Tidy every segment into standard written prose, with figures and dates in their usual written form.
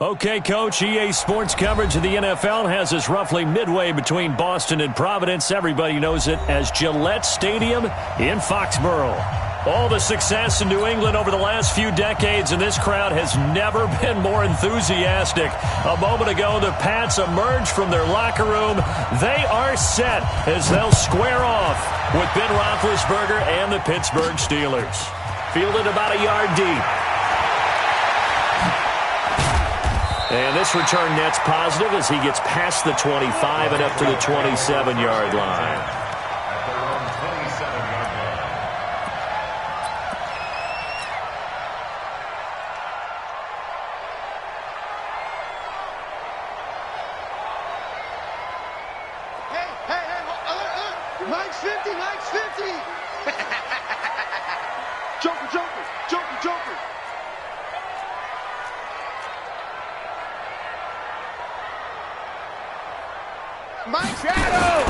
Okay, Coach, EA Sports coverage of the NFL has us roughly midway between Boston and Providence. Everybody knows it as Gillette Stadium in Foxborough. All the success in New England over the last few decades, and this crowd has never been more enthusiastic. A moment ago, the Pats emerged from their locker room. They are set as they'll square off with Ben Roethlisberger and the Pittsburgh Steelers. Fielded about a yard deep. And this return net's positive as he gets past the 25 and up to the 27-yard line. Mike's 50, Mike's 50. Joker, Joker, Joker, Joker. Mike Shadow.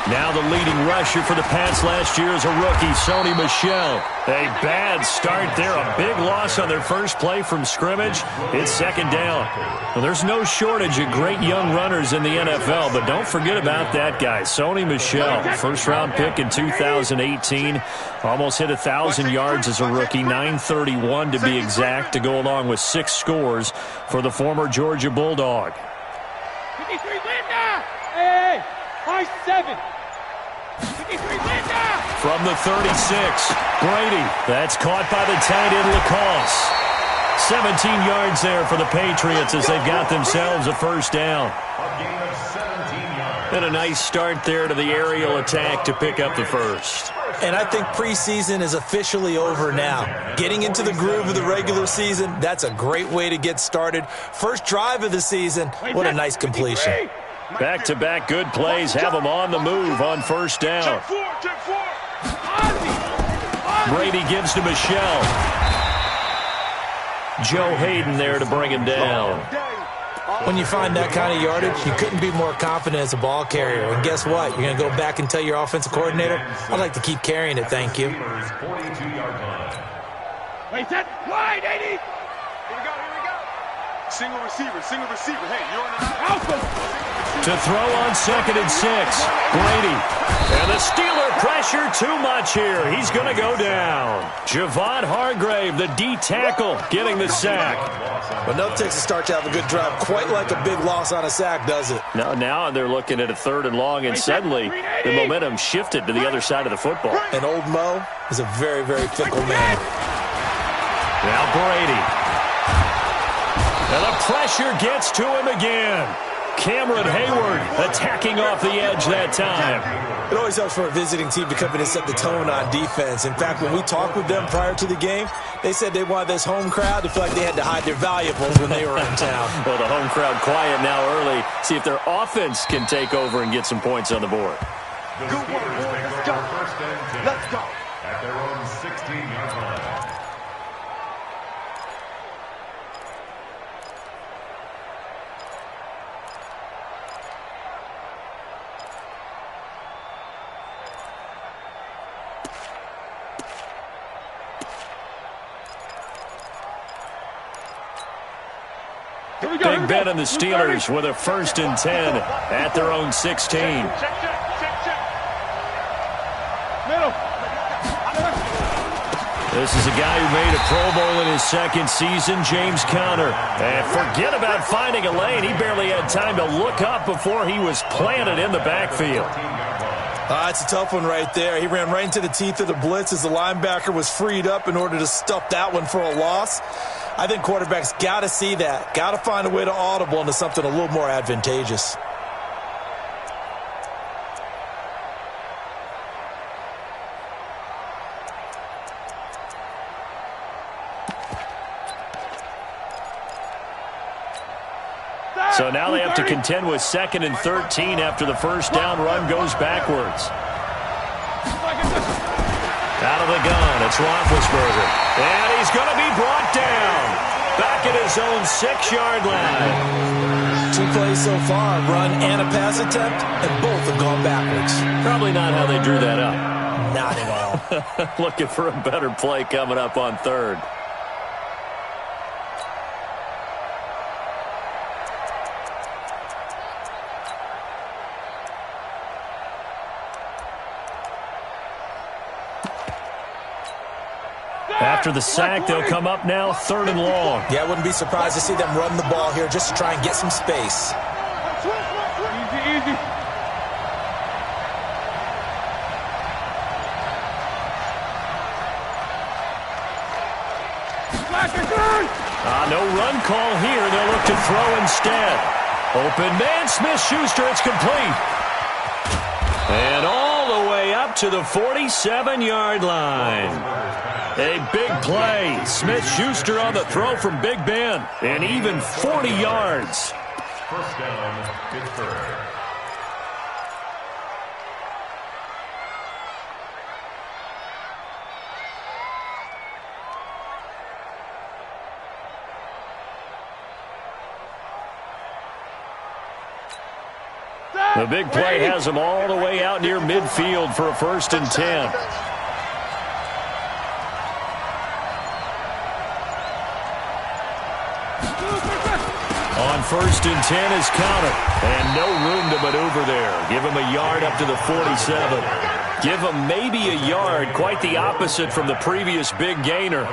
Now the leading rusher for the Pats last year is a rookie, Sony Michel. A bad start there, a big loss on their first play from scrimmage. It's second down. Well, there's no shortage of great young runners in the NFL, but don't forget about that guy, Sony Michel. First-round pick in 2018. Almost hit 1,000 yards as a rookie, 931 to be exact, to go along with 6 scores for the former Georgia Bulldog. 53 Linda! Hey, high 7. 53 Linda! From the 36, Brady. That's caught by the tight end, Lacoste. 17 yards there for the Patriots as they've got themselves a first down. And a nice start there to the aerial attack to pick up the first. And I think preseason is officially over now. Getting into the groove of the regular season, that's a great way to get started. First drive of the season, what a nice completion. Back-to-back good plays have them on the move on first down. Brady gives to Michel. Joe Hayden there to bring him down. When you find that kind of yardage, you couldn't be more confident as a ball carrier. And guess what? You're going to go back and tell your offensive coordinator, I'd like to keep carrying it, thank you. Wait, set, wide, 80. Here we go. Single receiver. Hey, you're on the alpha. To throw on 2nd and 6, Brady. And the Steeler pressure too much here. He's going to go down. Javon Hargrave, the D tackle, getting the sack. But no takes a start to have a good drive. Quite like a big loss on a sack, does it? Now they're looking at a 3rd and long, and suddenly the momentum shifted to the other side of the football. And old Mo is a very, very fickle man. Now Brady. And the pressure gets to him again. Cameron Hayward attacking off the edge that time. It always helps for a visiting team to come in and set the tone on defense. In fact, when we talked with them prior to the game, they said they wanted this home crowd to feel like they had to hide their valuables when they were in town. Well, the home crowd quiet now early. See if their offense can take over and get some points on the board. Good one, boy. Let's go. Let's go. At their own 16-yard line. Big Ben and the Steelers with a 1st and 10 at their own 16. Middle. This is a guy who made a Pro Bowl in his 2nd season, James Conner. And forget about finding a lane. He barely had time to look up before he was planted in the backfield. It's a tough one right there. He ran right into the teeth of the blitz as the linebacker was freed up in order to stuff that one for a loss. I think quarterbacks got to see that. Got to find a way to audible into something a little more advantageous. So now they have to contend with 2nd and 13 after the first down run goes backwards. Out of the gun, it's Roethlisberger. And he's going to be brought down. Back at his own 6-yard line. 2 plays so far, run and a pass attempt, and both have gone backwards. Probably not how they drew that up. Not at all. Looking for a better play coming up on 3rd. After the sack, they'll come up now 3rd and long. Yeah, I wouldn't be surprised to see them run the ball here just to try and get some space. Easy, easy. No run call here. They'll look to throw instead. Open man, Smith-Schuster. It's complete. And all the way up to the 47-yard line. A big play. Smith-Schuster on the throw from Big Ben. And even 40 yards. First down, Pittsburgh. The big play has them all the way out near midfield for a 1st and 10. On 1st and 10 is Counter. And no room to maneuver there. Give him a yard up to the 47. Give him maybe a yard. Quite the opposite from the previous big gainer.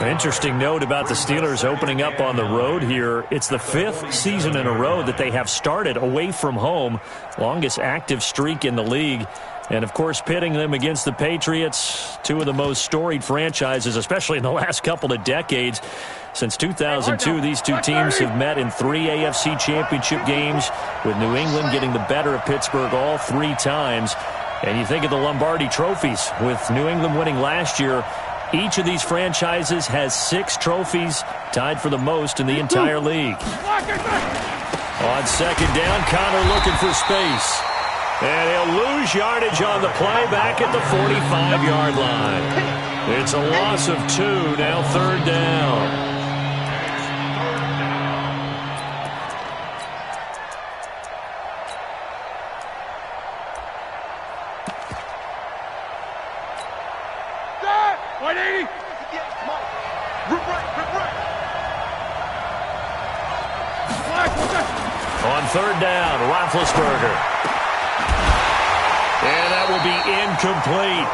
An interesting note about the Steelers opening up on the road here. It's the 5th season in a row that they have started away from home. Longest active streak in the league. And, of course, pitting them against the Patriots, two of the most storied franchises, especially in the last couple of decades. Since 2002, these two teams have met in 3 AFC championship games, with New England getting the better of Pittsburgh all 3 times. And you think of the Lombardi trophies, with New England winning last year. Each of these franchises has 6 trophies, tied for the most in the entire league. On 2nd down, Connor looking for space. And he'll lose yardage on the play back at the 45-yard line. It's a loss of 2, now 3rd down. On 3rd down, Roethlisberger. And that will be incomplete.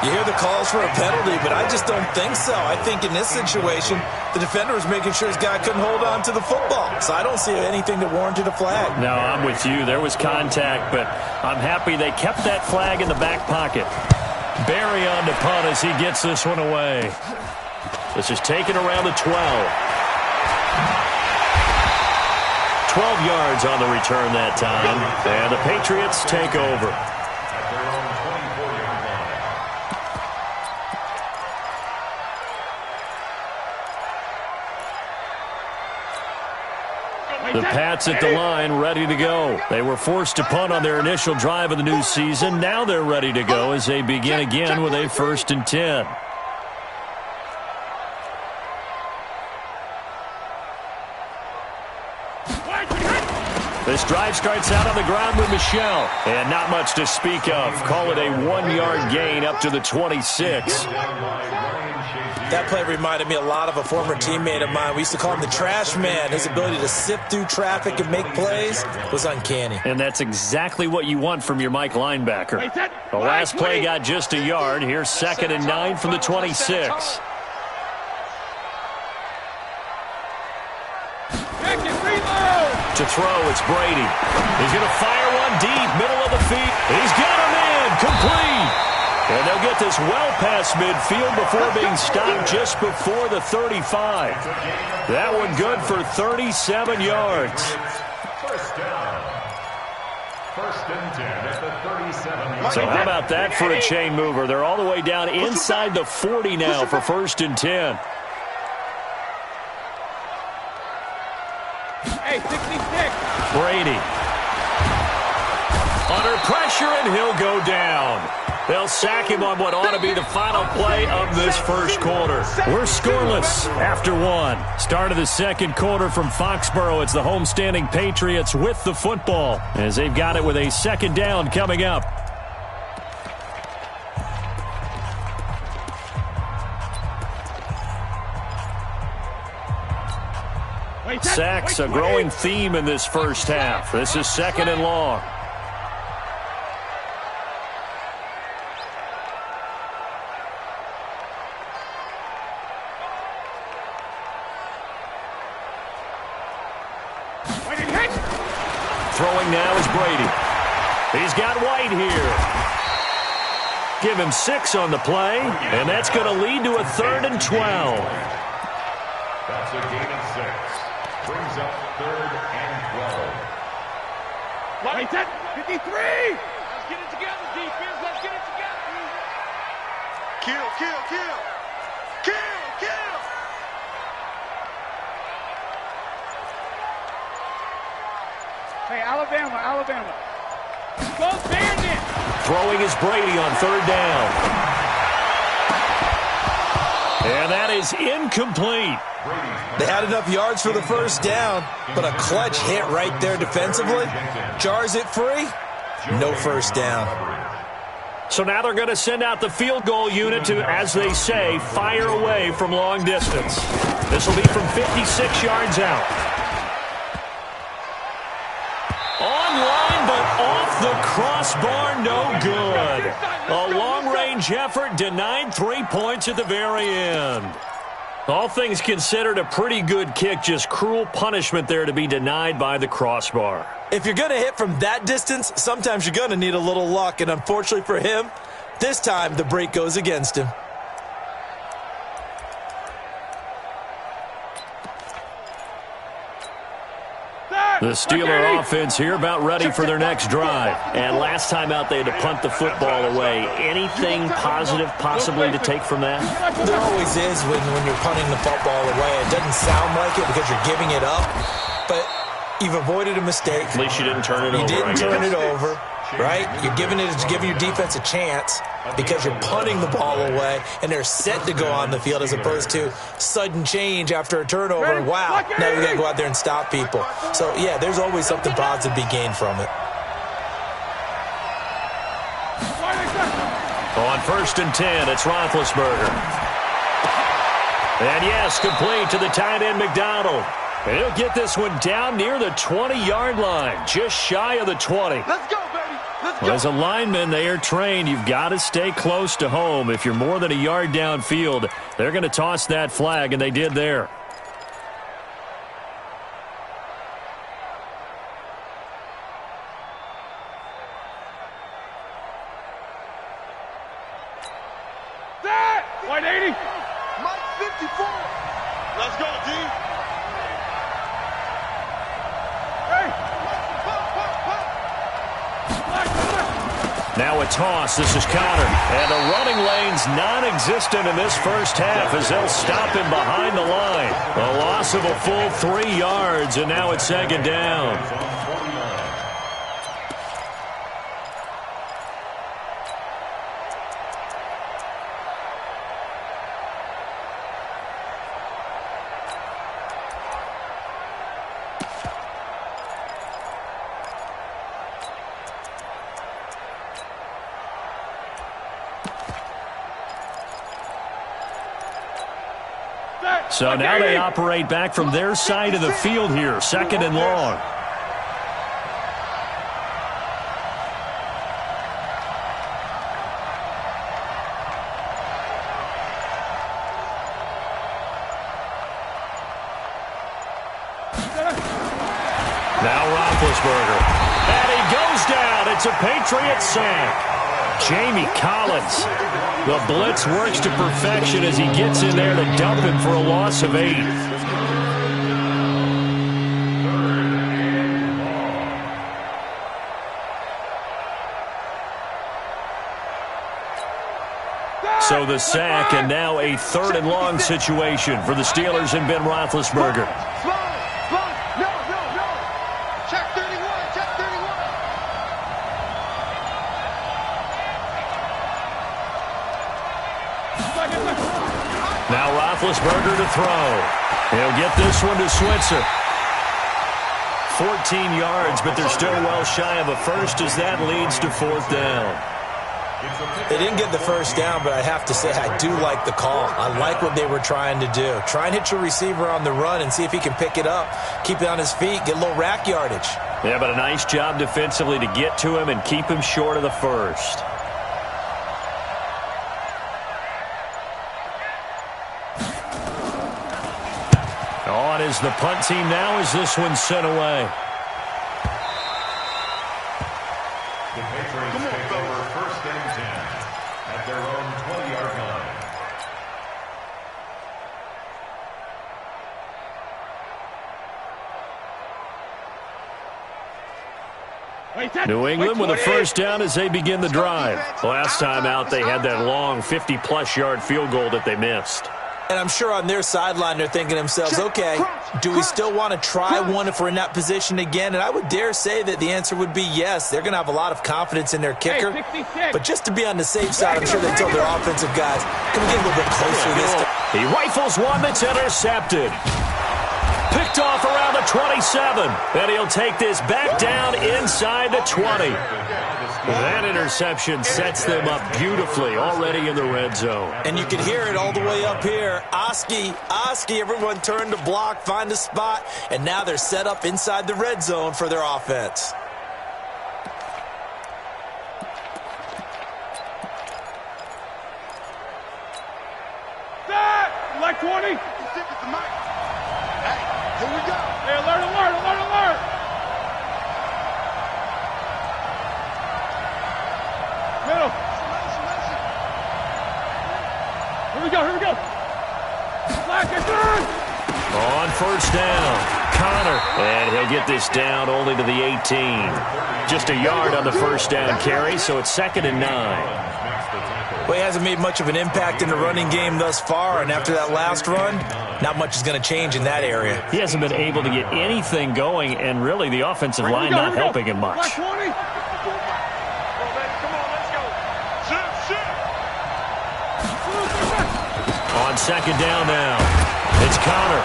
You hear the calls for a penalty, but I just don't think so. I think in this situation, the defender was making sure his guy couldn't hold on to the football. So I don't see anything that warranted a flag. No, I'm with you. There was contact, but I'm happy they kept that flag in the back pocket. Barry on the punt as he gets this one away. This is taken around the 12. 12 yards on the return that time, and the Patriots take over. At their own 24-yard line. The Pats at the line, ready to go. They were forced to punt on their initial drive of the new season. Now they're ready to go as they begin again with a 1st and 10. This drive starts out on the ground with Michel. And not much to speak of. Call it a 1-yard gain up to the 26. That play reminded me a lot of a former teammate of mine. We used to call him the trash man. His ability to sift through traffic and make plays was uncanny. And that's exactly what you want from your Mike linebacker. The last play got just a yard. Here's 2nd and 9 from the 26. To throw, it's Brady. He's going to fire one deep, middle of the feet. He's got him in, complete. And they'll get this well past midfield before being stopped just before the 35. That one good for 37 yards. First down. 1st and 10 at the 37. So how about that for a chain mover? They're all the way down inside the 40 now for 1st and 10. Hey, 66. Brady. Under pressure, and he'll go down. They'll sack him on what ought to be the final play of this 1st quarter. We're scoreless after 1. Start of the 2nd quarter from Foxborough. It's the homestanding Patriots with the football as they've got it with a 2nd down coming up. Sacks, a growing theme in this 1st half. This is 2nd and long. Brady. He's got White here. Give him 6 on the play, and that's going to lead to a 3rd and 12. That's a gain of 6. Brings up 3rd and 12. Wait, 53! Let's get it together, defense. Let's get it together. Kill, kill, kill. Kill, kill. Hey, Alabama. Go Bandit! Throwing is Brady on 3rd down. And that is incomplete. They had enough yards for the first down, but a clutch hit right there defensively. Jars it free. No first down. So now they're going to send out the field goal unit to, as they say, fire away from long distance. This will be from 56 yards out. Online, but off the crossbar, no good. A long-range effort denied 3 points at the very end. All things considered, a pretty good kick, just cruel punishment there to be denied by the crossbar. If you're going to hit from that distance, sometimes you're going to need a little luck, and unfortunately for him, this time the break goes against him. The Steeler offense here about ready for their next drive. And last time out, they had to punt the football away. Anything positive possibly to take from that? There always is when you're punting the football away. It doesn't sound like it because you're giving it up, but you've avoided a mistake. At least you didn't turn it over. You didn't turn it over, right? You're giving your defense a chance because you're punting the ball away, and they're set to go on the field as opposed to sudden change after a turnover. Wow, now you got to go out there and stop people. So, yeah, there's always something positive to be gained from it. On 1st and 10, it's Roethlisberger. And yes, complete to the tight end McDonald. And he'll get this one down near the 20-yard line, just shy of the 20. Let's go, baby. Let's go. Well, as a lineman, they are trained. You've got to stay close to home. If you're more than a yard downfield, they're going to toss that flag, and they did there. White 80! Mike 54. Let's go, D. Now a toss. This is Connor. And the running lane's non-existent in this first half as they'll stop him behind the line. A loss of a full 3 yards, and now it's 2nd down. So now they operate back from their side of the field here, 2nd and long. Now Roethlisberger. And he goes down. It's a Patriot sack. Jamie Collins. The blitz works to perfection as he gets in there to dump him for a loss of 8. So the sack, and now a 3rd and long situation for the Steelers and Ben Roethlisberger. Now Roethlisberger to throw. He'll get this one to Switzer. 14 yards, but they're still well shy of a first as that leads to 4th down. They didn't get the first down, but I have to say I do like the call. I like what they were trying to do. Try and hit your receiver on the run and see if he can pick it up. Keep it on his feet, get a little rack yardage. Yeah, but a nice job defensively to get to him and keep him short of the first. On is the punt team now as this one's sent away. New England with a first down as they begin the drive. Last time out, they had that long 50-plus yard field goal that they missed. And I'm sure on their sideline they're thinking to themselves, okay, do we still want to try one if we're in that position again? And I would dare say that the answer would be yes. They're going to have a lot of confidence in their kicker. But just to be on the safe side, I'm sure they told their offensive guys, can we get a little bit closer this time? He rifles one that's intercepted. Picked off around the 27. And he'll take this back down inside the 20. That interception sets them up beautifully already in the red zone. And you can hear it all the way up here. Oski, everyone turned to block, find a spot, and now they're set up inside the red zone for their offense. Like 20. Hey, here we go. Hey, alert. Middle. Here we go. Black and turn. On first down, Connor. And he'll get this down only to the 18. Just a yard on the first down carry, so it's 2nd and 9. Well, he hasn't made much of an impact in the running game thus far, and after that last run, not much is going to change in that area. He hasn't been able to get anything going, and really the offensive line not helping him much. Black 20. On second down now, it's Connor.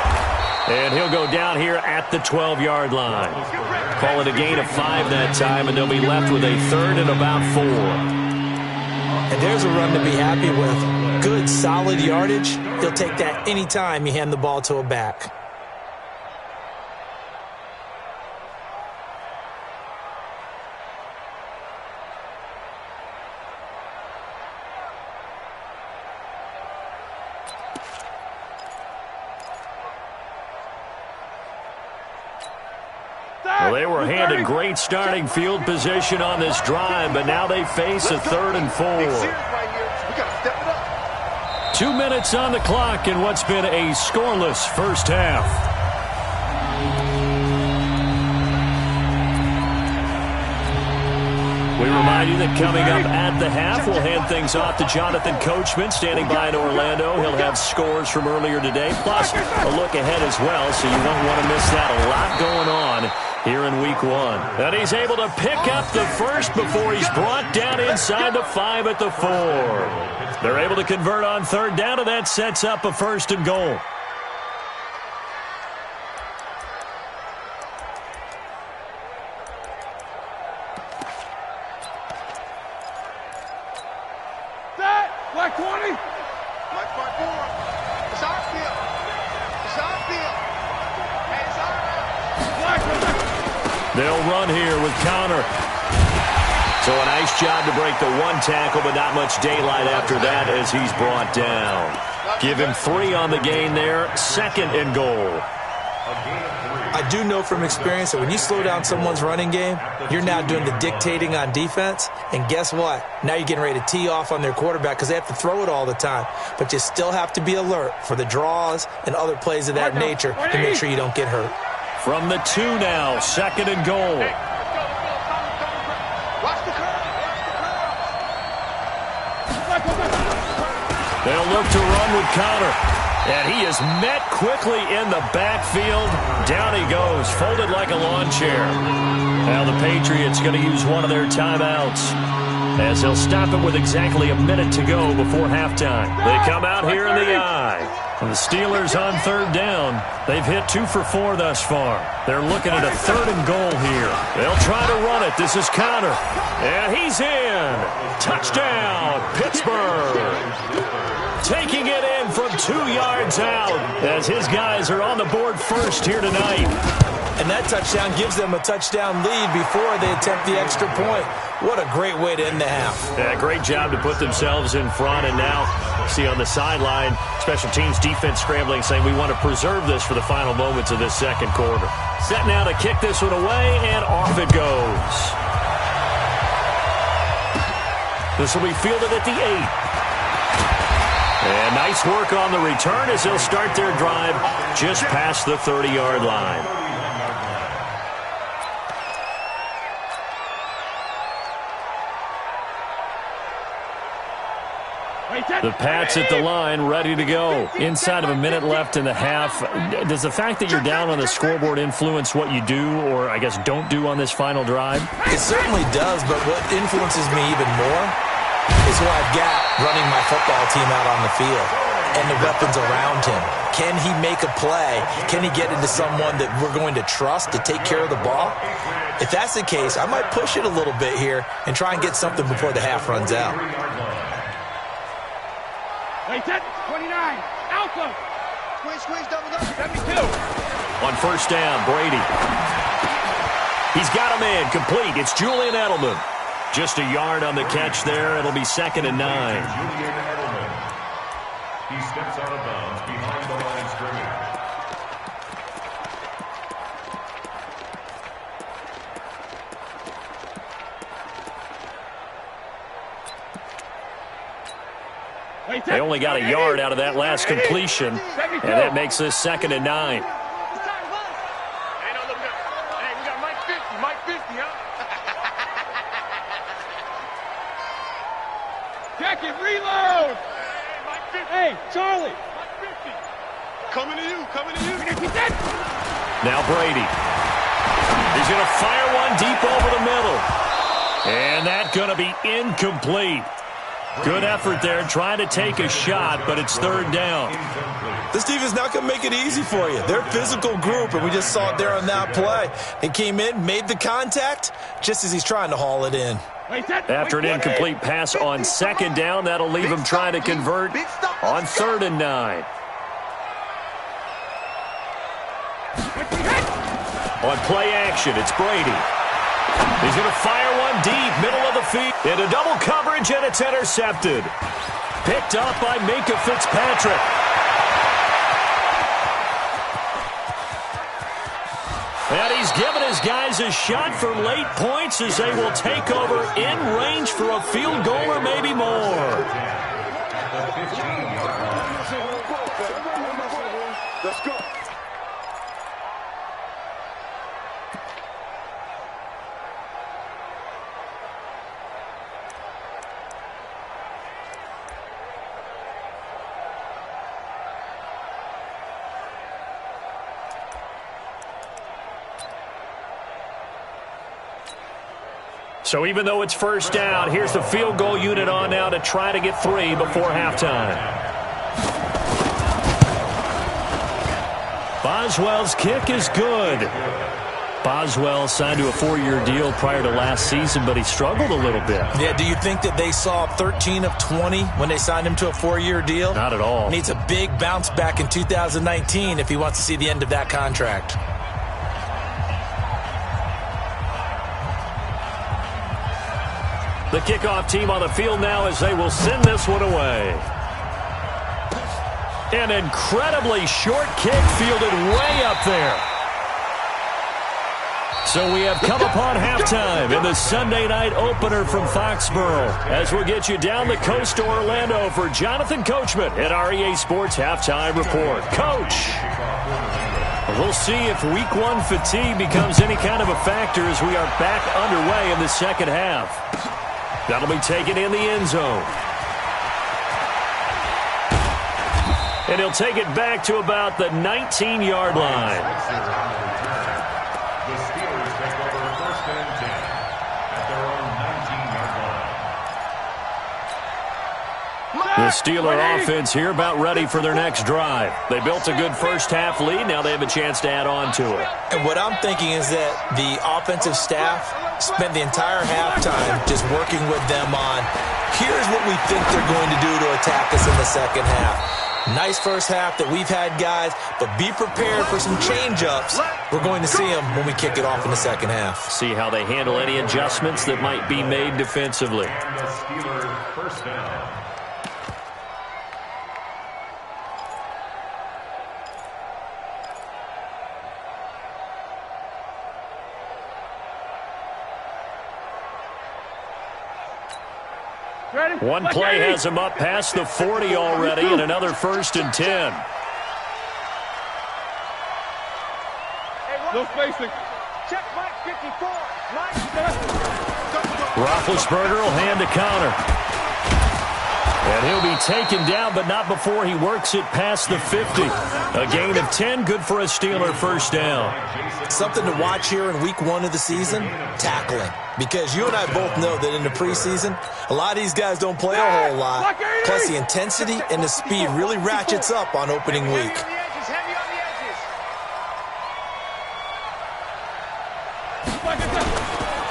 And he'll go down here at the 12-yard line. Call it a gain of 5 that time, and they'll be left with a 3rd and about 4. And there's a run to be happy with. Good, solid yardage. He'll take that anytime you hand the ball to a back. Well, they were handed great starting field position on this drive, but now they face a 3rd and 4. 2 minutes on the clock in what's been a scoreless first half. We remind you that coming up at the half, we'll hand things off to Jonathan Coachman, standing by in Orlando. He'll have scores from earlier today, plus a look ahead as well, so you won't want to miss that. A lot going on here in week 1. And he's able to pick up the first before he's brought down inside the 5 at the 4. They're able to convert on 3rd down, and that sets up a 1st and goal. Black 20. Black 4. It's our field. Hey, it's our field. They'll run here with Connor. So a nice job to break the 1 tackle, but not much daylight after that as he's brought down. Give him 3 on the gain there. 2nd and goal. I do know from experience that when you slow down someone's running game, you're now doing the dictating on defense. And guess what? Now you're getting ready to tee off on their quarterback because they have to throw it all the time. But you still have to be alert for the draws and other plays of that nature to make sure you don't get hurt. From the 2 now, 2nd and goal. They'll look to run with Connor. And he is met quickly in the backfield. Down he goes, folded like a lawn chair. Now the Patriots going to use one of their timeouts, as they'll stop it with exactly a minute to go before halftime. They come out here in the eye. And the Steelers on 3rd down. They've hit 2 for 4 thus far. They're looking at a 3rd and goal here. They'll try to run it. This is Connor. And he's in. Touchdown, Pittsburgh. Taking it in from 2 yards out as his guys are on the board first here tonight. And that touchdown gives them a touchdown lead before they attempt the extra point. What a great way to end the half. Yeah, great job to put themselves in front. And now, see on the sideline, special teams defense scrambling, saying we want to preserve this for the final moments of this 2nd quarter. Set now to kick this one away, and off it goes. This will be fielded at the 8. And nice work on the return as they'll start their drive just past the 30-yard line. The Pats at the line, ready to go. Inside of a minute left in the half. Does the fact that you're down on the scoreboard influence what you do, or I guess don't do on this final drive? It certainly does, but what influences me even more is who I've got running my football team out on the field and the weapons around him. Can he make a play? Can he get into someone that we're going to trust to take care of the ball? If that's the case, I might push it a little bit here and try and get something before the half runs out. Wait, 29. Alpha. Squeeze, double. 72. On first down, Brady. He's got him in, complete. It's Julian Edelman. Just a yard on the catch there. It'll be 2nd and 9. Julian Edelman. He steps out of bounds behind the line of scrimmage. They only got a yard out of that last completion, and that makes this 2nd and 9. Hey, no, look up. Hey, we got Mike 50. Mike 50, huh? Jacket, reload. Hey, Mike 50. Hey, Charlie. Mike 50. Coming to you. Now Brady. He's going to fire one deep over the middle. And that's going to be incomplete. Good effort there, trying to take a shot, but it's 3rd down. This defense not going to make it easy for you. They're a physical group, and we just saw it there on that play. He came in, made the contact, just as he's trying to haul it in. After an incomplete pass on 2nd down, that'll leave him trying to convert on 3rd and 9. On play action, it's Brady. He's going to fire one deep, middle of the field. Into double coverage, and it's intercepted. Picked up by Minkah Fitzpatrick. And he's given his guys a shot for late points as they will take over in range for a field goal or maybe more. Let's go. So even though it's first down, here's the field goal unit on now to try to get 3 before halftime. Boswell's kick is good. Boswell signed to a 4-year deal prior to last season, but he struggled a little bit. Yeah, do you think that they saw 13 of 20 when they signed him to a 4-year deal? Not at all. Needs a big bounce back in 2019 if he wants to see the end of that contract. The kickoff team on the field now as they will send this one away. An incredibly short kick fielded way up there. So we have come upon halftime in the Sunday night opener from Foxborough as we'll get you down the coast to Orlando for Jonathan Coachman at our EA Sports Halftime Report. Coach, we'll see if Week 1 fatigue becomes any kind of a factor as we are back underway in the second half. That'll be taken in the end zone. And he'll take it back to about the 19-yard line. The Steelers take over 1st and 10 at their own 19-yard line. The Steeler offense here about ready for their next drive. They built a good first-half lead. Now they have a chance to add on to it. And what I'm thinking is that the offensive staff spent the entire halftime just working with them on, here's what we think they're going to do to attack us in the second half. Nice first half that we've had, guys, but be prepared for some change-ups. We're going to see them when we kick it off in the second half. See how they handle any adjustments that might be made defensively. And the Steelers' 1st down. One play has him up past the 40 already, and another 1st and 10. No spacing. Check Mike 54. Mike. Roethlisberger will hand to counter. And he'll be taken down, but not before he works it past the 50. A gain of 10, good for a Steeler first down. Something to watch here in week 1 of the season, tackling. Because you and I both know that in the preseason, a lot of these guys don't play a whole lot. Plus, the intensity and the speed really ratchets up on opening week.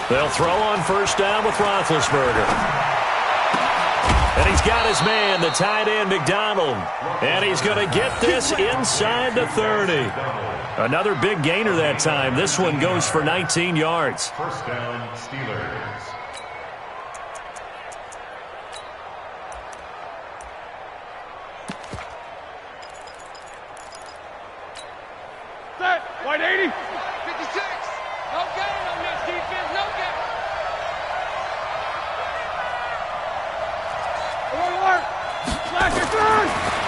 They'll throw on first down with Roethlisberger. And he's got his man, the tight end, McDonald. And he's going to get this inside the 30. Another big gainer that time. This one goes for 19 yards. First down, Steelers. Set. White 80. 56. No gain on this defense. No gain.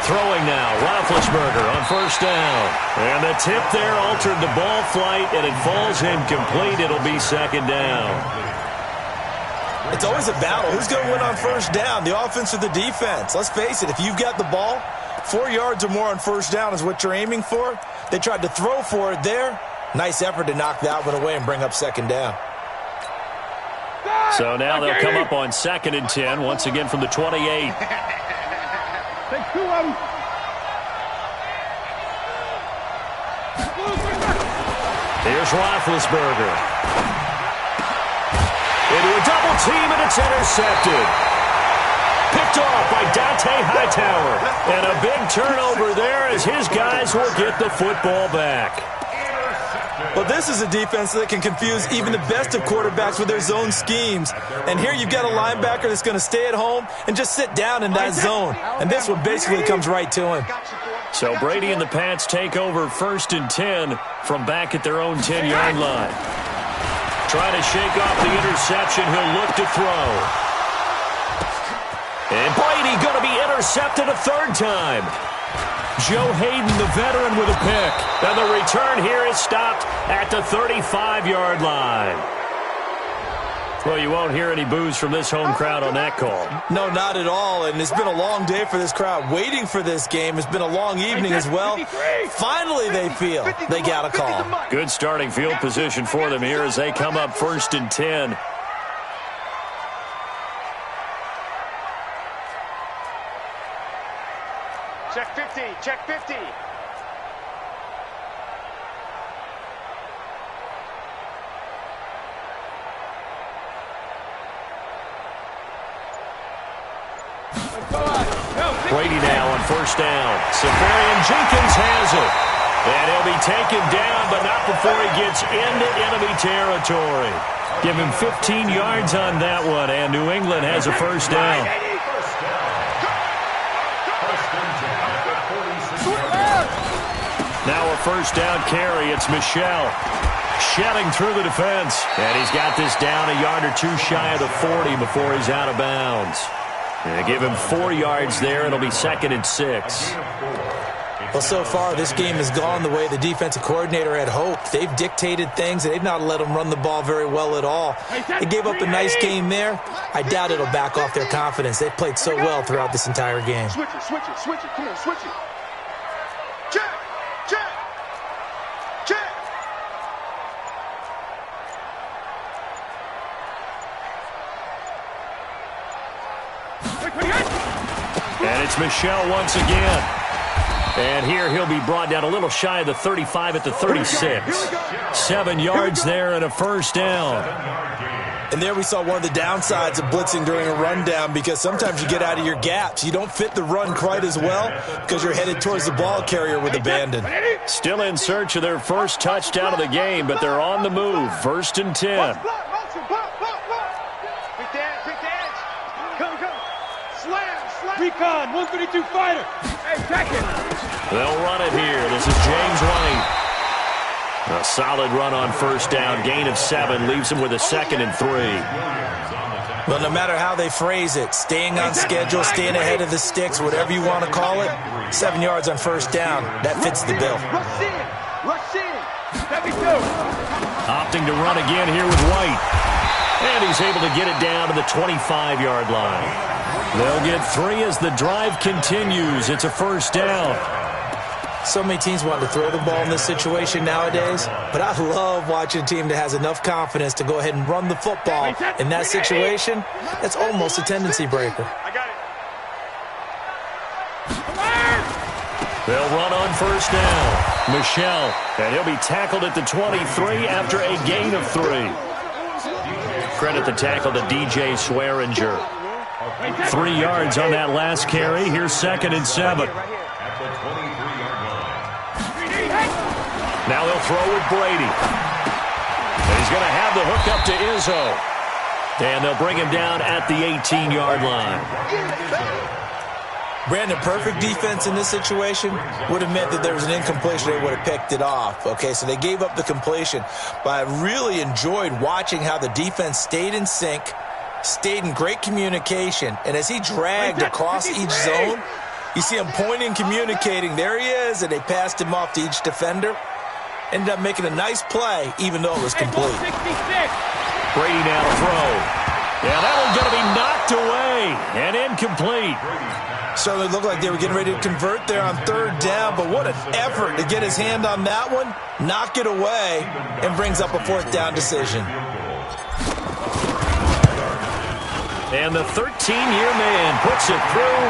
Throwing now, Roethlisberger on first down. And the tip there altered the ball flight, and it falls incomplete. It'll be second down. It's always a battle. Who's going to win on first down, the offense or the defense? Let's face it, if you've got the ball, 4 yards or more on first down is what you're aiming for. They tried to throw for it there. Nice effort to knock that one away and bring up second down. So now they'll come up on 2nd and 10, once again from the 28. Take 2 of them. Here's Roethlisberger. Into a double team, and it's intercepted. Picked off by Dante Hightower. And a big turnover there as his guys will get the football back. Well, this is a defense that can confuse even the best of quarterbacks with their zone schemes. And here you've got a linebacker that's going to stay at home and just sit down in that zone. And this one basically comes right to him. So Brady and the Pats take over 1st and 10 from back at their own 10-yard line. Trying to shake off the interception. He'll look to throw. And Brady going to be intercepted a 3rd time. Joe Hayden, the veteran, with a pick. And the return here is stopped at the 35-yard line. Well, you won't hear any boos from this home crowd on that call. No, not at all. And it's been a long day for this crowd. Waiting for this game. It's been a long evening as well. Finally, they feel they got a call. Good starting field position for them here as they come up 1st and 10. Check 50. Check 50. Brady now on first down. Safarian Jenkins has it. And he'll be taken down, but not before he gets into enemy territory. Give him 15 yards on that one, and New England has a first down. Now a first down carry. It's Michel shedding through the defense. And he's got this down a yard or two shy of the 40 before he's out of bounds. And give him 4 yards there. It'll be 2nd and 6. Well, so far, this game has gone the way the defensive coordinator had hoped. They've dictated things, and they've not let them run the ball very well at all. They gave up a nice game there. I doubt it'll back off their confidence. They've played so well throughout this entire game. Switch it, switch it, switch it. Come on, switch it. Check, check, check. And it's Michel once again. And here he'll be brought down a little shy of the 35 at the 36. 7 yards there and a first down. And there we saw one of the downsides of blitzing during a rundown, because sometimes you get out of your gaps. You don't fit the run quite as well because you're headed towards the ball carrier with abandon. Still in search of their first touchdown of the game, but they're on the move. 1st and 10. Recon, 132 fighter. Hey, check it. They'll run it here. This is James White. A solid run on first down. Gain of 7 leaves him with a 2nd and 3. Well, no matter how they phrase it, staying on schedule, staying ahead of the sticks, whatever you want to call it, 7 yards on first down, that fits the bill. Rush in. Rush in. 72. Opting to run again here with White. And he's able to get it down to the 25-yard line. They'll get 3 as the drive continues. It's a first down. So many teams want to throw the ball in this situation nowadays, but I love watching a team that has enough confidence to go ahead and run the football in that situation. That's almost a tendency breaker. I got it. They'll run on first down. Michelle, and he'll be tackled at the 23 after a gain of 3. Credit the tackle to DJ Swearinger. 3 yards on that last carry. Here's 2nd and 7. Now they'll throw with Brady. And he's going to have the hook up to Izzo. And they'll bring him down at the 18-yard line. Brandon, perfect defense in this situation would have meant that there was an incompletion. They would have picked it off. Okay, so they gave up the completion. But I really enjoyed watching how the defense stayed in sync, stayed in great communication. And as he dragged across each zone, you see him pointing, communicating. There he is, and they passed him off to each defender. Ended up making a nice play, even though it was complete. Brady now to throw. Yeah, that one's going to be knocked away and incomplete. Certainly looked like they were getting ready to convert there on 3rd down, but what an effort to get his hand on that one, knock it away, and brings up a 4th down decision. And the 13-year man puts it through,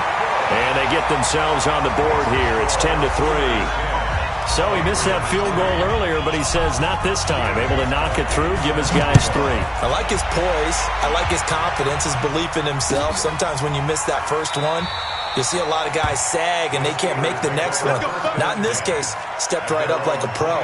and they get themselves on the board here. It's 10-3. So he missed that field goal earlier, but he says not this time. Able to knock it through, give his guys 3. I like his poise. I like his confidence, his belief in himself. Sometimes when you miss that first one, you see a lot of guys sag and they can't make the next one. Not in this case. Stepped right up like a pro.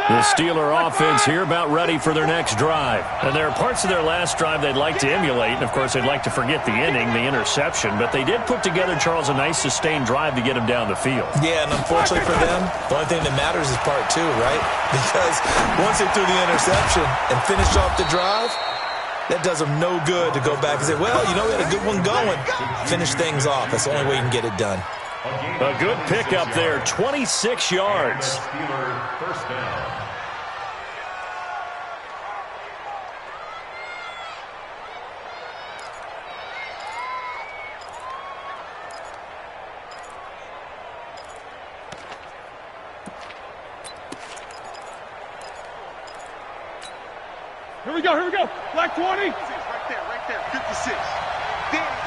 The Steeler offense here about ready for their next drive. And there are parts of their last drive they'd like to emulate. And, of course, they'd like to forget the inning, the interception. But they did put together, Charles, a nice sustained drive to get him down the field. Yeah, and unfortunately for them, the only thing that matters is part 2, right? Because once they threw the interception and finished off the drive, that does them no good to go back and say, well, you know, we had a good one going. Finish things off. That's the only way you can get it done. A good pickup there, 26 yards. First down. Here we go, here we go. Black 20. Right there, 56. Danny.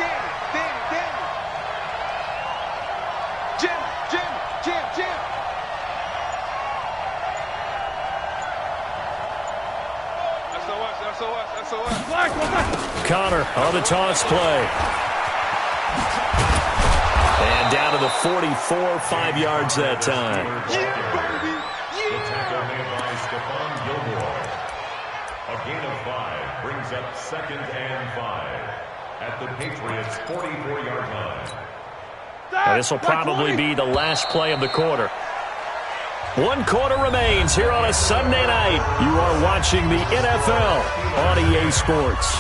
Jim. SOS. Black, what's that? Connor on the toss play. And down to the 44, 5 yards that time. The tackle made by Stephon Gilmore. A gain of 5 brings up 2nd and 5 at the Patriots' 44-yard line. This will probably be the last play of the quarter. 1 quarter remains here on a Sunday night. You are watching the NFL on EA Sports.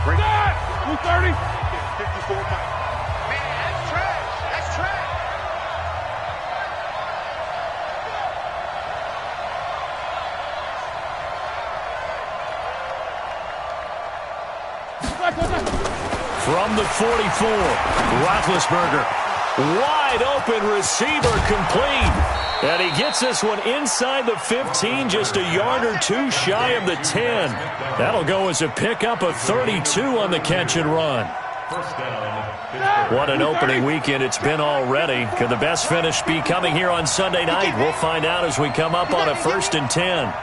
Bring that! 230. 54 Mike. Man, that's trash. From the 44, Roethlisberger. Wide open receiver complete. And he gets this one inside the 15, just a yard or 2 shy of the 10. That'll go as a pickup of 32 on the catch and run. What an opening weekend it's been already. Could the best finish be coming here on Sunday night? We'll find out as we come up on a 1st and 10.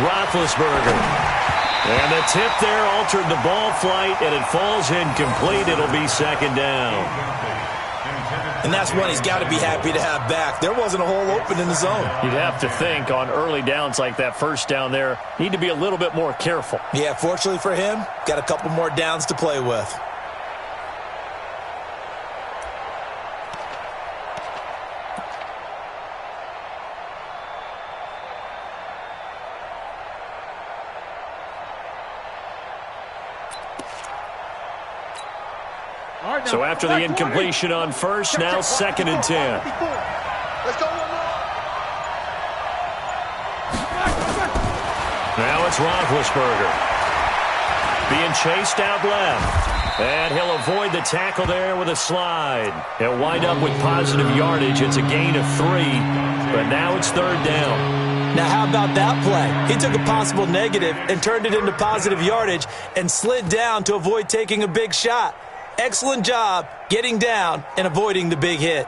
Roethlisberger. And the tip there altered the ball flight, and it falls incomplete. It'll be 2nd down. And that's one he's got to be happy to have back. There wasn't a hole open in the zone. You'd have to think on early downs like that first down there, need to be a little bit more careful. Yeah, fortunately for him, got a couple more downs to play with. So after the incompletion on first, now 2nd and 10. Let's go one more. Now it's Roethlisberger. Being chased out left. And he'll avoid the tackle there with a slide. He'll wind up with positive yardage. It's a gain of 3, but now it's 3rd down. Now, how about that play? He took a possible negative and turned it into positive yardage and slid down to avoid taking a big shot. Excellent job getting down and avoiding the big hit.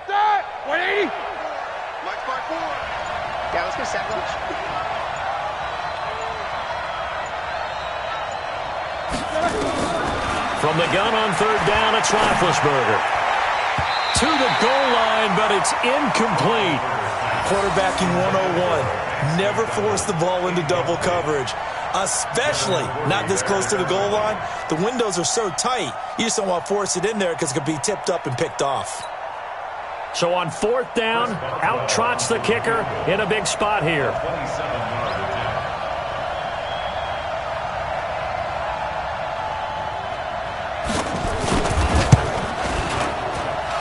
Start! 180! Mike's by 4. Yeah, let's go sack lunch. From the gun on 3rd down, it's Roethlisberger. To the goal line, but it's incomplete. Quarterbacking 101. Never force the ball into double coverage, especially not this close to the goal line. The windows are so tight, you just don't want to force it in there because it could be tipped up and picked off. So on 4th down, out trots the kicker in a big spot here.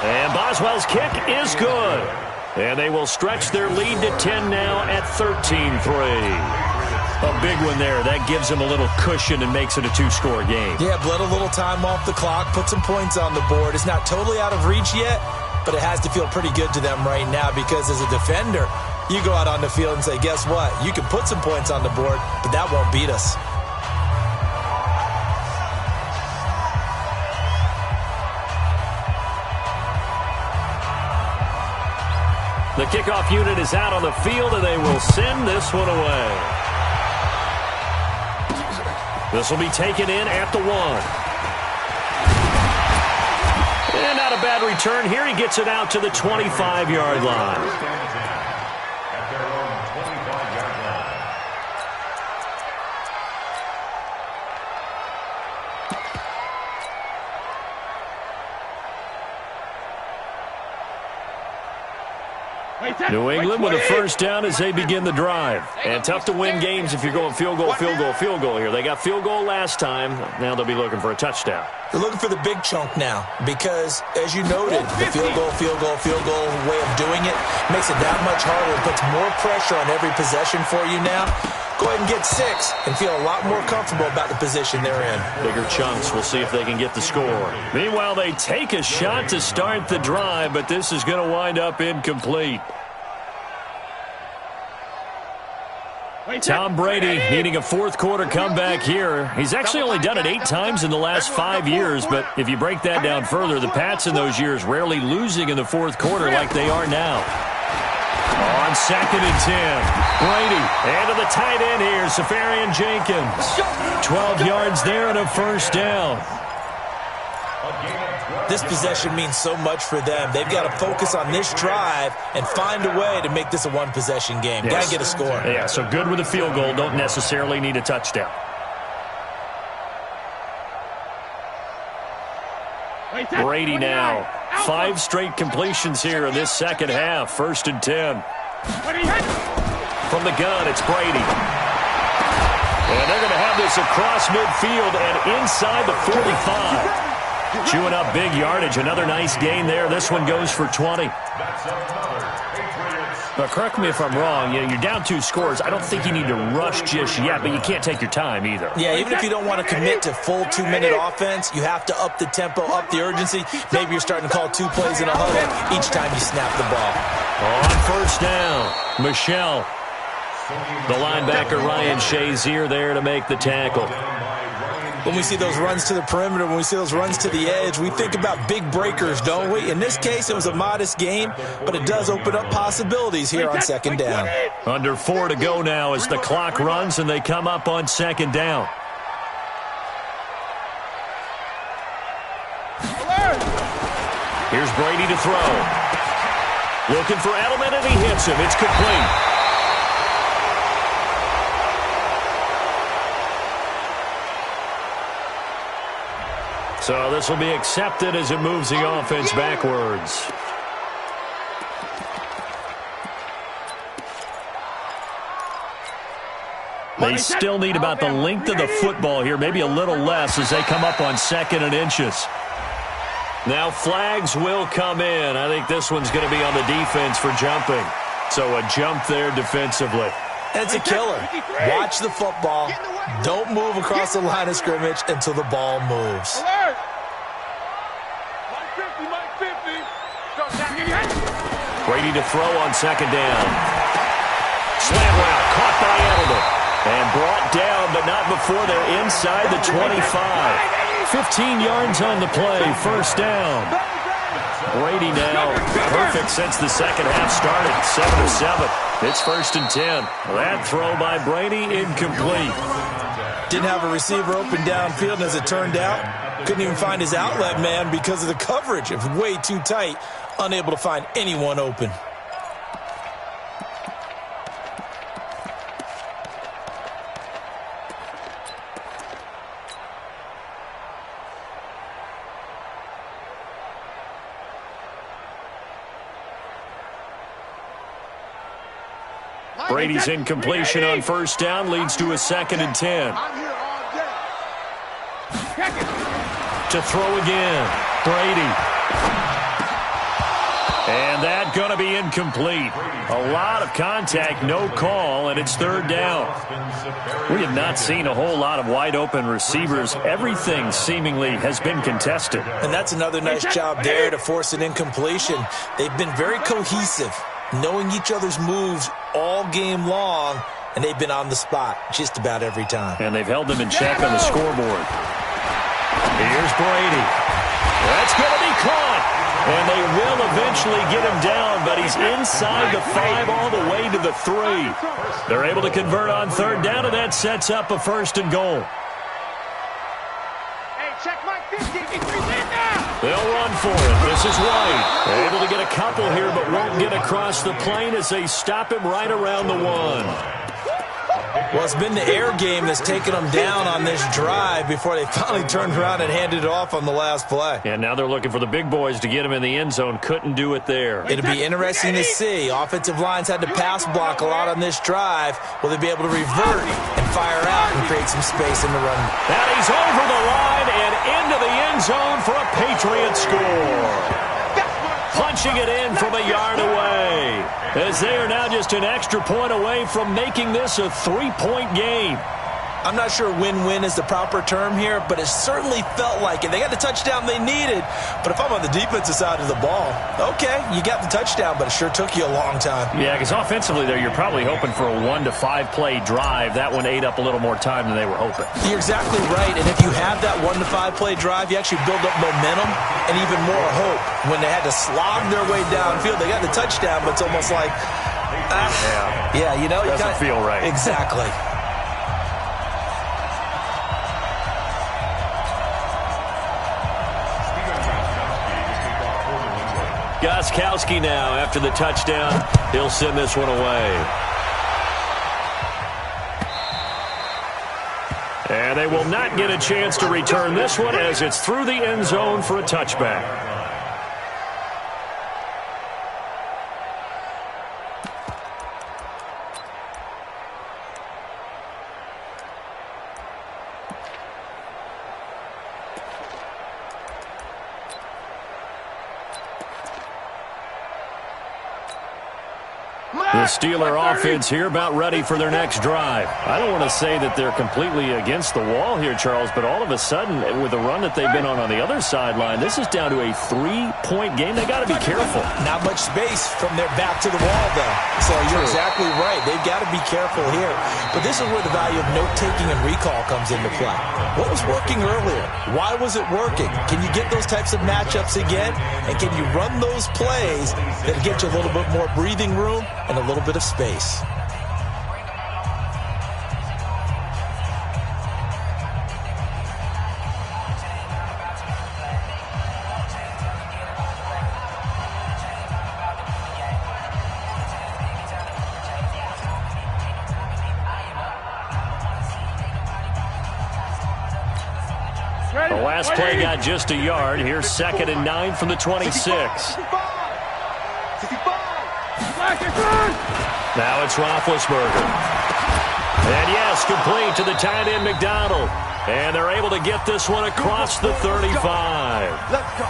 And Boswell's kick is good. And they will stretch their lead to 10 now at 13-3. A big one there. That gives them a little cushion and makes it a 2-score game. Yeah, bled a little time off the clock, put some points on the board. It's not totally out of reach yet, but it has to feel pretty good to them right now because as a defender, you go out on the field and say, guess what? You can put some points on the board, but that won't beat us. The kickoff unit is out on the field, and they will send this one away. This will be taken in at the 1. And not a bad return here. He gets it out to the 25-yard line. New England with a 1st down as they begin the drive. And tough to win games if you're going field goal, field goal, field goal here. They got field goal last time. Now they'll be looking for a touchdown. They're looking for the big chunk now because, as you noted, the field goal way of doing it makes it that much harder. It puts more pressure on every possession for you now. Go ahead and get 6 and feel a lot more comfortable about the position they're in. Bigger chunks. We'll see if they can get the score. Meanwhile, they take a shot to start the drive, but this is going to wind up incomplete. Tom Brady needing a 4th quarter comeback here. He's actually only done it 8 times in the last 5 years, but if you break that down further, the Pats in those years rarely losing in the 4th quarter like they are now. On 2nd and 10, Brady, and to the tight end here, Safarian Jenkins. 12 yards there and a 1st down. This possession means so much for them. They've got to focus on this drive and find a way to make this a one-possession game. Yes. Got to get a score. Yeah, so good with a field goal. Don't necessarily need a touchdown. Brady now. 5 straight completions here in this second half. 1st and 10. From the gun, it's Brady. And they're going to have this across midfield and inside the 45. Chewing up big yardage. Another nice gain there. This one goes for 20. But correct me if I'm wrong. You know, you're down 2 scores. I don't think you need to rush just yet, but you can't take your time either. Yeah, even if you don't want to commit to full 2-minute offense, you have to up the tempo, up the urgency. Maybe you're starting to call 2 plays in a huddle each time you snap the ball. On 1st down, Michelle. The linebacker, Ryan Shazier, there to make the tackle. When we see those runs to the perimeter, when we see those runs to the edge, we think about big breakers, don't we? In this case, it was a modest gain, but it does open up possibilities here on second down. Under 4 to go now as the clock runs and they come up on second down. Here's Brady to throw. Looking for Edelman, and he hits him. It's complete. So this will be accepted as it moves the offense backwards. They still need about the length of the football here, maybe a little less as they come up on 2nd and inches. Now flags will come in. I think this one's going to be on the defense for jumping. So a jump there defensively. It's a killer. Watch the football. Don't move across the line of scrimmage until the ball moves. Brady to throw on 2nd down. Slant route caught by Edelman. And brought down, but not before they're inside the 25. 15 yards on the play, 1st down. Brady now perfect since the second half started, 7 of 7. It's 1st and 10. That throw by Brady, incomplete. Didn't have a receiver open downfield, and as it turned out, couldn't even find his outlet man because of the coverage. It was way too tight, unable to find anyone open. Brady's incompletion on 1st down leads to a 2nd and 10. To throw again, Brady. And that going to be incomplete. A lot of contact, no call, and it's 3rd down. We have not seen a whole lot of wide-open receivers. Everything seemingly has been contested. And that's another nice job there to force an incompletion. They've been very cohesive, knowing each other's moves all game long, and they've been on the spot just about every time. And they've held them in check on the scoreboard. Here's Brady. That's going to be caught. And they will eventually get him down, but he's inside the 5 all the way to the 3. They're able to convert on 3rd down, and that sets up a 1st and goal. Hey, check my 50. They'll run for it. This is White. Able to get a couple here, but won't get across the plane as they stop him right around the 1. Well, it's been the air game that's taken them down on this drive before they finally turned around and handed it off on the last play. And now they're looking for the big boys to get him in the end zone. Couldn't do it there. It'll be interesting to see. Offensive lines had to pass block a lot on this drive. Will they be able to revert and fire out and create some space in the run? And he's over the line and into the end zone for a Patriot score. Punching it in from a yard away, as they are now just an extra point away from making this a 3-point game. I'm not sure win-win is the proper term here, but it certainly felt like it. They got the touchdown they needed, but if I'm on the defensive side of the ball, okay, you got the touchdown, but it sure took you a long time. Yeah, because offensively there, you're probably hoping for a 1 to 5 play drive. That one ate up a little more time than they were hoping. You're exactly right, and if you have that 1 to 5 play drive, you actually build up momentum and even more hope. When they had to slog their way downfield, they got the touchdown, but it's almost like, yeah, you know, doesn't feel right. Exactly. Gostkowski now after the touchdown. He'll send this one away. And they will not get a chance to return this one as it's through the end zone for a touchback. The Steeler offense here about ready for their next drive. I don't want to say that they're completely against the wall here, Charles, but all of a sudden, with the run that they've been on the other sideline, this is down to a 3-point game. They got to be careful. Not much space from their back to the wall, though. So you're exactly right. They've got to be careful here. But this is where the value of note-taking and recall comes into play. What was working earlier? Why was it working? Can you get those types of matchups again? And can you run those plays that get you a little bit more breathing room and a little bit of space? The last play got just a yard. Here's 2nd and 9 from the 26. Now it's Roethlisberger. And yes, complete to the tight end McDonald. And they're able to get this one across the 35. Let's go.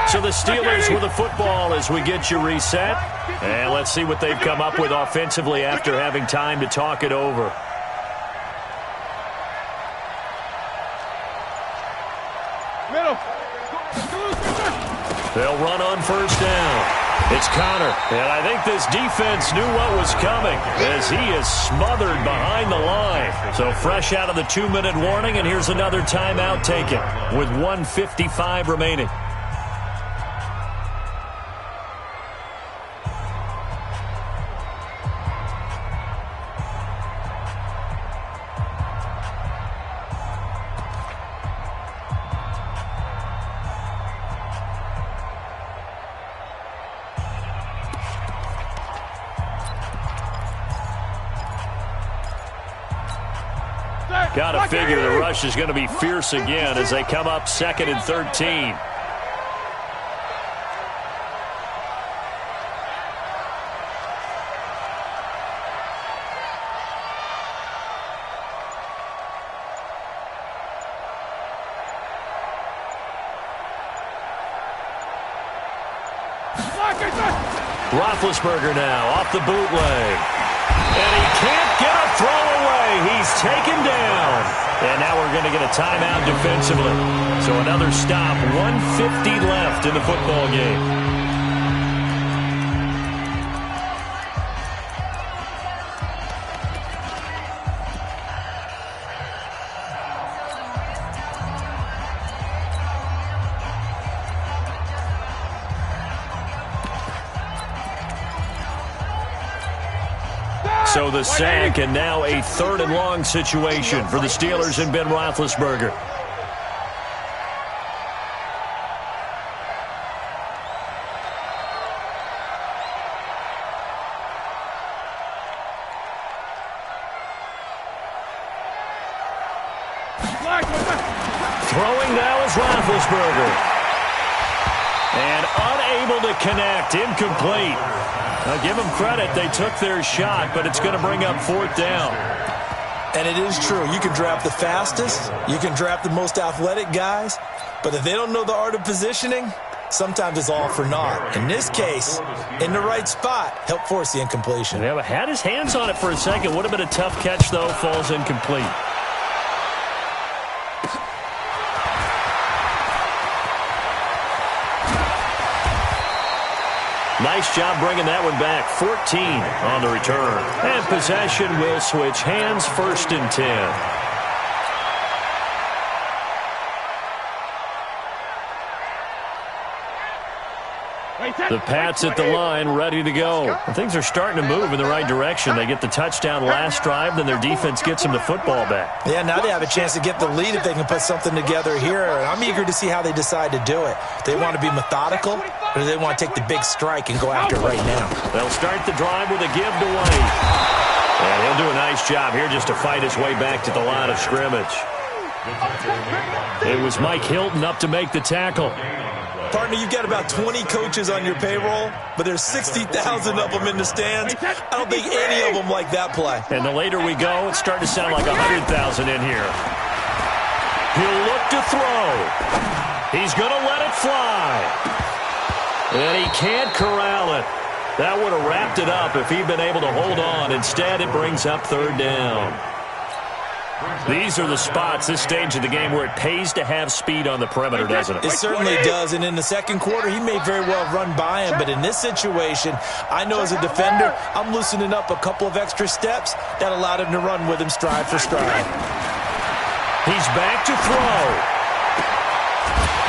So the Steelers with the football as we get you reset. And let's see what they've come up with offensively after having time to talk it over. Middle. They'll run on 1st down. It's Connor, and I think this defense knew what was coming as he is smothered behind the line. So fresh out of the 2-minute warning, and here's another timeout taken with 1:55 remaining. Got to figure the rush is going to be fierce again as they come up 2nd and 13. Roethlisberger now off the bootleg. And he can't get a throw away. He's taken down. And now we're going to get a timeout defensively. So another stop. 1:50 left in the football game. So the sack, and now a 3rd and long situation for the Steelers and Ben Roethlisberger. Throwing now is Roethlisberger. And unable to connect, incomplete. Now give them credit, they took their shot, but it's going to bring up 4th down. And it is true, you can draft the fastest, you can draft the most athletic guys, but if they don't know the art of positioning, sometimes it's all for naught. In this case, in the right spot, help force the incompletion. Yeah, but had his hands on it for a second. Would have been a tough catch, though. Falls incomplete. Nice job bringing that one back. 14 on the return. And possession will switch hands. 1st and 10. The Pats at the line, ready to go. And things are starting to move in the right direction. They get the touchdown last drive, then their defense gets them the football back. Yeah, now they have a chance to get the lead if they can put something together here. And I'm eager to see how they decide to do it. They want to be methodical, or do they want to take the big strike and go after it right now? They'll start the drive with a give to White. And he'll do a nice job here just to fight his way back to the line of scrimmage. It was Mike Hilton up to make the tackle. Partner, you've got about 20 coaches on your payroll, but there's 60,000 of them in the stands. I don't think any of them like that play. And the later we go, it's starting to sound like 100,000 in here. He'll look to throw. He's going to let it fly. And he can't corral it. That would have wrapped it up if he'd been able to hold on. Instead, it brings up third down. These are the spots, this stage of the game, where it pays to have speed on the perimeter, doesn't it? It certainly does, and in the second quarter, he may very well run by him, but in this situation, I know as a defender, I'm loosening up a couple of extra steps that allowed him to run with him stride for stride. He's back to throw.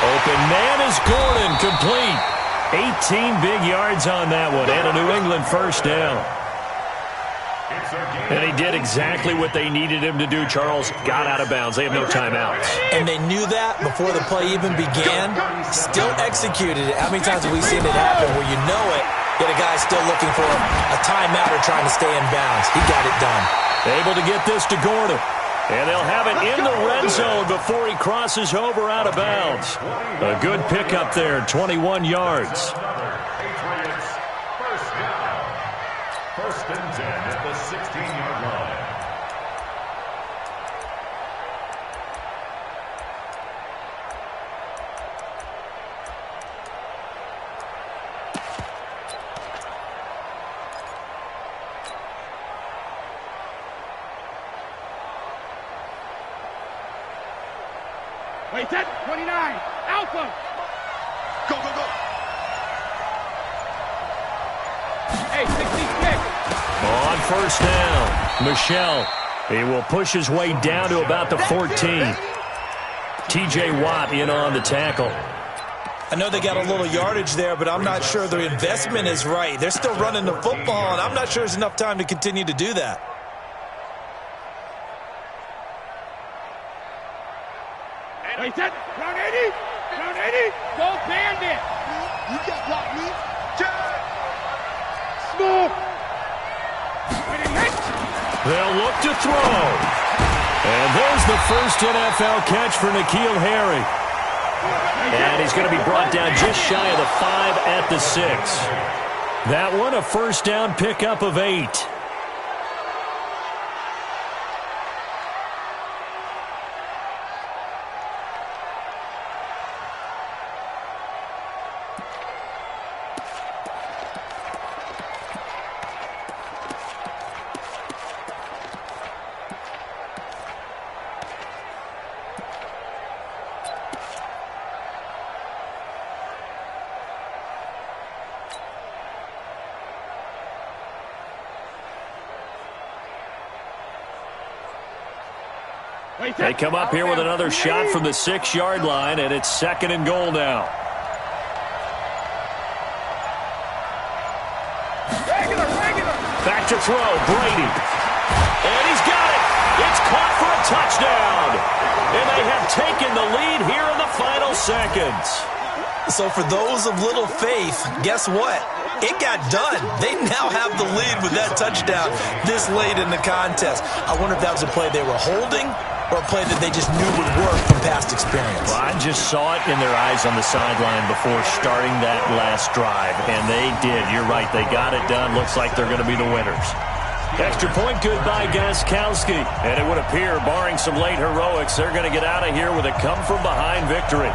Open man is Gordon, complete. 18 big yards on that one, and a New England first down. And he did exactly what they needed him to do, Charles. Got out of bounds. They have no timeouts. And they knew that before the play even began. Still executed it. How many times have we seen it happen where you know it, yet a guy's still looking for a timeout or trying to stay in bounds? He got it done. Able to get this to Gordon. And they'll have it in the red zone before he crosses over out of bounds. A good pickup there, 21 yards. First and 10 at the 16-yard line. Wait, set, 29, Alpha. Go, go, go. Hey, 66. On first down, Michelle. He will push his way down to about the 14. T.J. Watt in on the tackle. I know they got a little yardage there, but I'm not sure the investment is right. They're still running the football, and I'm not sure there's enough time to continue to do that. Wait, set, round 80, round 80. Go Bandit. You got blocked, me. Jack. Smooth. They'll look to throw. And there's the first NFL catch for N'Keal Harry. And he's going to be brought down just shy of the 5 at the 6. That one a first down pickup of 8. They come up here with another shot from the 6-yard line, and it's second and goal now. Back to throw, Brady. And he's got it. It's caught for a touchdown. And they have taken the lead here in the final seconds. So for those of little faith, guess what? It got done. They now have the lead with that touchdown this late in the contest. I wonder if that was a play they were holding or a play that they just knew would work from past experience. Well, I just saw it in their eyes on the sideline before starting that last drive, and they did. You're right. They got it done. Looks like they're going to be the winners. Extra point good by Gostkowski. And it would appear, barring some late heroics, they're going to get out of here with a come-from-behind victory.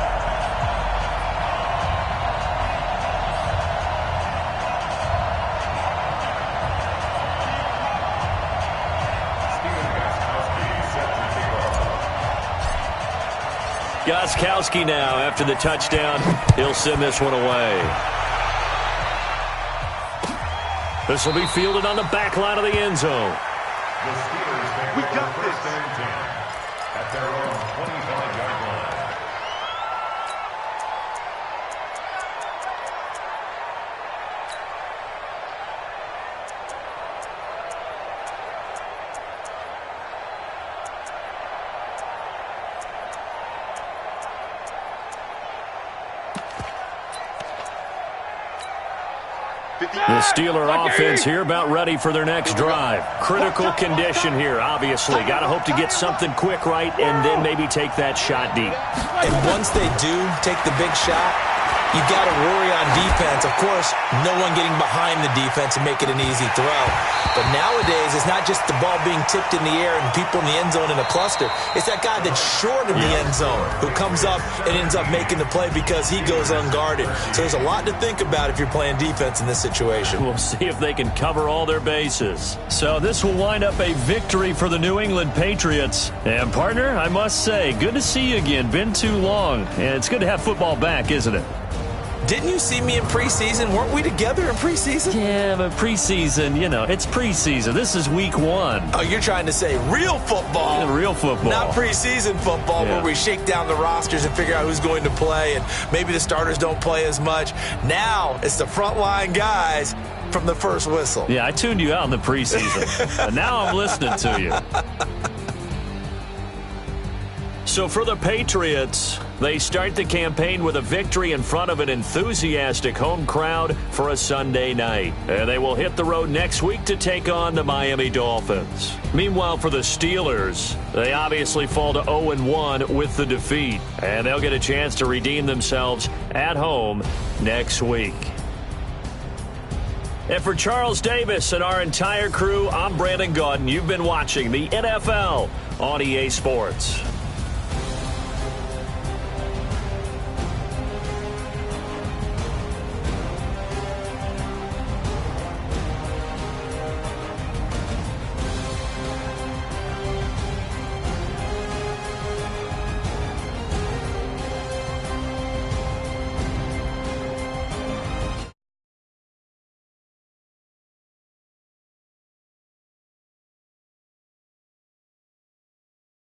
Gostkowski now, after the touchdown, he'll send this one away. This will be fielded on the back line of the end zone. The Steelers make their first and 10 at their own 25-yard line. The Steeler offense here about ready for their next drive. Critical condition here, obviously. Got to hope to get something quick right and then maybe take that shot deep. And once they do take the big shot, you've got to worry on defense. Of course, no one getting behind the defense and make it an easy throw. But nowadays, it's not just the ball being tipped in the air and people in the end zone in a cluster. It's that guy that's short of the end zone who comes up and ends up making the play because he goes unguarded. So there's a lot to think about if you're playing defense in this situation. We'll see if they can cover all their bases. So this will wind up a victory for the New England Patriots. And, partner, I must say, good to see you again. Been too long. And it's good to have football back, isn't it? Didn't you see me in preseason? Weren't we together in preseason? Yeah, but preseason, you know, it's preseason. This is week 1. Oh, you're trying to say real football. Yeah, real football. Not preseason football where we shake down the rosters and figure out who's going to play and maybe the starters don't play as much. Now it's the frontline guys from the first whistle. Yeah, I tuned you out in the preseason. And now I'm listening to you. So for the Patriots, they start the campaign with a victory in front of an enthusiastic home crowd for a Sunday night. And they will hit the road next week to take on the Miami Dolphins. Meanwhile, for the Steelers, they obviously fall to 0-1 with the defeat. And they'll get a chance to redeem themselves at home next week. And for Charles Davis and our entire crew, I'm Brandon Gaudin. You've been watching the NFL on EA Sports.